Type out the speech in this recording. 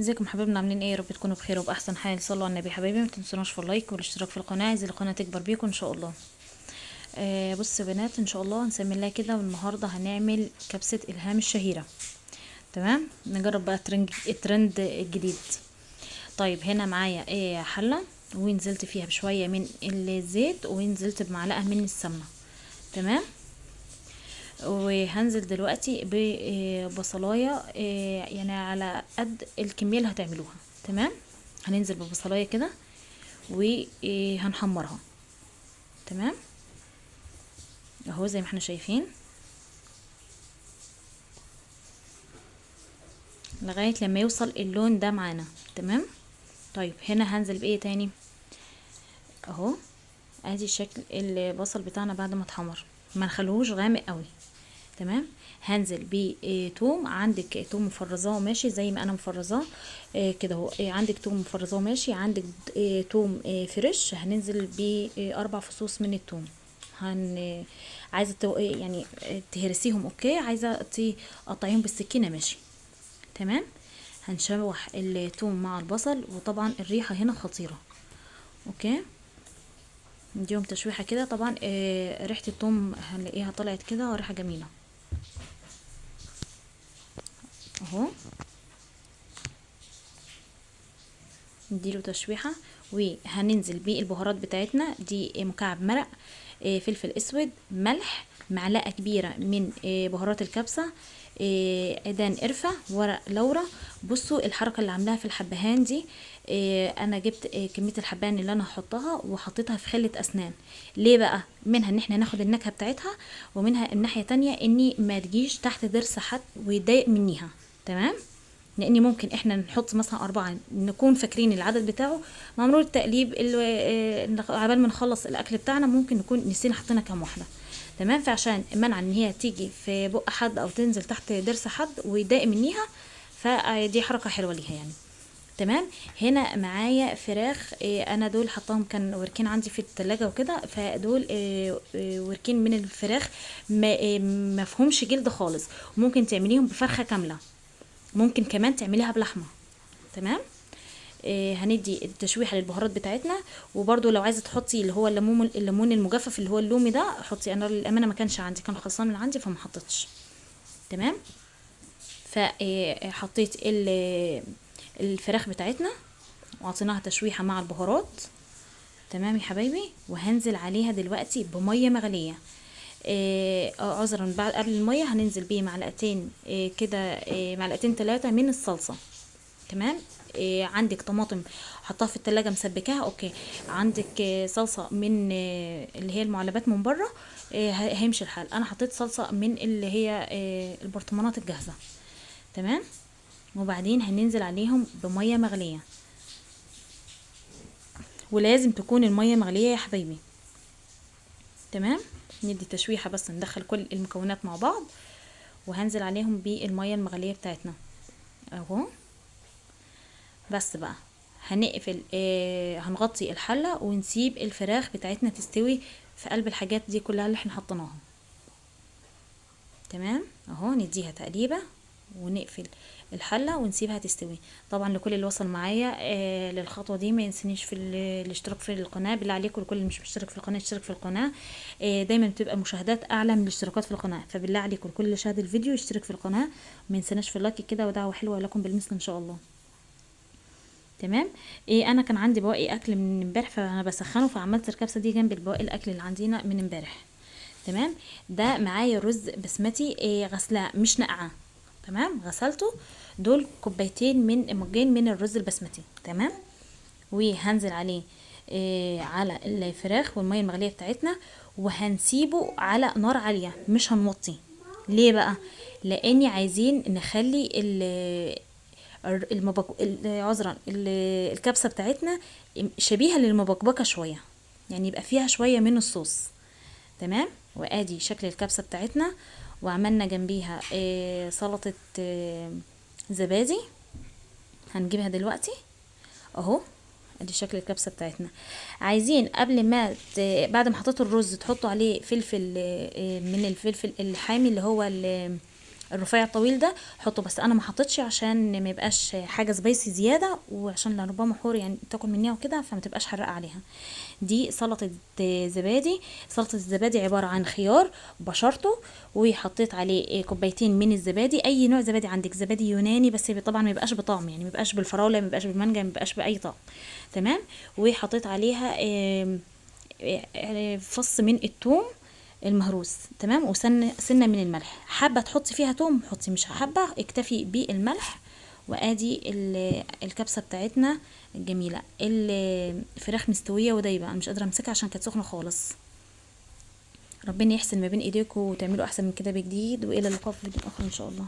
ازيكم حبايبنا، عاملين ايه؟ يا رب تكونوا بخير وباحسن حال. صلوا على النبي حبايبي، ما تنسوناش في اللايك والاشتراك في القناه، عايز القناه تكبر بيكم ان شاء الله. بص يا بنات، ان شاء الله هنسمي الله كده، والنهارده هنعمل كبسه الهام الشهيره. تمام، نجرب بقى الترند الجديد. طيب هنا معايا حله، ونزلت فيها بشويه من الزيت، ونزلت بمعلقه من السمنه. تمام. وهنزل دلوقتي ببصلايه، يعني على قد الكميه اللي هتعملوها. تمام. هننزل ببصلايه كده وهنحمرها. تمام، اهو زي ما احنا شايفين لغايه لما يوصل اللون ده معانا. تمام. طيب هنا هنزل بايه تاني؟ اهو ادي شكل البصل بتاعنا بعد ما اتحمر، ما نخلوهوش غامق قوي. تمام. هنزل بتوم، عندك توم مفرزاه ماشي زي ما انا مفرزاه كده اهو. عندك توم مفرزاه ماشي، عندك توم فريش. هننزل باربع فصوص من التوم. عايزه يعني تهرسيهم اوكي، عايزه تقطعيهم بالسكينه ماشي. تمام. هنشوح التوم مع البصل، وطبعا الريحه هنا خطيره. اوكي، نديهم تشويحه كده. طبعا ريحه التوم هنلاقيها طلعت كده ريحه جميله اهو. نديله تشويحه، وهننزل بالبهارات بتاعتنا دي: مكعب مرق، فلفل اسود، ملح، معلقه كبيره من بهارات الكبسه، عيدان قرفه، ورق لورا. بصوا الحركه اللي عاملاها في الحبهان دي. انا جبت كميه الحبهان اللي انا هحطها وحطيتها في خله اسنان. ليه بقى؟ منها ان احنا ناخد النكهه بتاعتها، ومنها الناحيه تانية اني ما تجيش تحت ضرس حد ويضايق منيها. تمام. لاني ممكن احنا نحط مثلا 4 نكون فاكرين العدد بتاعه، مع مرور التقليب عبال ما نخلص الاكل بتاعنا ممكن نكون نسينا حطينا كام واحده. تمام. فعشان منع ان هي تيجي في بق حد او تنزل تحت ضرس حد ويضايق منيها، فدي حركه حلوه ليها يعني. تمام. هنا معايا فراخ، انا دول حطاهم كان وركين عندي في التلاجة وكده، فدول وركين من الفراخ، ما فيهمش جلد خالص. ممكن تعمليهم بفرخه كامله، ممكن كمان تعمليها بلحمه. تمام. هندي التشويحه للبهارات بتاعتنا. وبرده لو عايزه تحطي اللي هو الليمون المجفف اللي هو اللومي ده حطي. انا للامانه ما كانش عندي، كان خلصان من عندي فما حطيتش. تمام. فحطيت الفراخ بتاعتنا وعطيناها تشويحه مع البهارات. تمام يا حبايبي. وهنزل عليها دلوقتي بميه مغليه. عذرا، بعد قبل الميه هننزل بيه معلقتين كده، معلقتين 3 من الصلصه. تمام. عندك طماطم حطها في التلاجة مسبكاها اوكي. عندك صلصة من اللي هي المعلبات من بره، هيمشي الحال. انا حطيت صلصة من اللي هي البرطمانات الجاهزة. تمام. وبعدين هننزل عليهم بمية مغلية، ولازم تكون المية مغلية يا حبايبي. تمام. ندي تشويحة بس، ندخل كل المكونات مع بعض، وهنزل عليهم بالمية المغلية بتاعتنا اهو. بس بقى هنقفل، هنغطي الحلة ونسيب الفراخ بتاعتنا تستوي في قلب الحاجات دي كلها اللي احنا حطيناها. تمام اهو. نديها تقليبة ونقفل الحلة ونسيبها تستوي. طبعا لكل اللي وصل معايا للخطوة دي ما ينسنيش في الاشتراك في القناة بالله عليكم. لكل اللي مش مشترك في القناة يشترك في القناة، دايما بتبقى مشاهدات اعلى من الاشتراكات في القناة. فبالله عليكم لكل اللي شاهد الفيديو يشترك في القناة، وما ينسناش في اللايك كده، ودعوة حلوة لكم بالمثل ان شاء الله. تمام. انا كان عندي بواقي اكل من امبارح فانا بسخنه، فعملت الكبسه دي جنب البواقي الاكل اللي عندنا من امبارح. تمام. ده معايا رز بسمتي غسلاه مش نقعه. تمام، غسلته. دول كوبايتين من مجين من الرز البسمتي. تمام. وهنزل عليه على الفراخ والميه المغليه بتاعتنا، وهنسيبه على نار عاليه مش هنوطي. ليه بقى؟ لاني عايزين نخلي عذرا الكبسه بتاعتنا شبيهه للمبكبكه شويه، يعني يبقى فيها شويه من الصوص. تمام. وادي شكل الكبسه بتاعتنا. وعملنا جنبيها سلطه زبادي، هنجيبها دلوقتي اهو. ادي شكل الكبسه بتاعتنا. عايزين قبل ما بعد ما حطيتوا الرز تحطوا عليه فلفل من الفلفل الحامي اللي هو الرفيع الطويل ده حطه، بس انا ما حطيتش عشان ما يبقاش حاجه سبايسي زياده، وعشان لربما حور يعني تاكل منيها وكده فما تبقاش حرقه عليها. دي سلطه زبادي. سلطه الزبادي عباره عن خيار بشرته، وحطيت عليه كوبايتين من الزبادي، اي نوع زبادي عندك، زبادي يوناني بس طبعا ما يبقاش بطعم، يعني ما يبقاش بالفراوله، ما يبقاش بالمانجا، ما يبقاش باي طعم. تمام. وحطيت عليها فص من الثوم المهروس، تمام، سنه من الملح. حابه تحطي فيها توم حطي، مش حابه اكتفي بالملح. وادي الكبسه بتاعتنا الجميله. الفراخ مستويه ودايبه، انا مش قادره امسكها عشان كانت سخنه خالص. ربنا يحسن ما بين ايديكم وتعملوا احسن من كده بجديد، والى اللقاء في فيديو اخر ان شاء الله.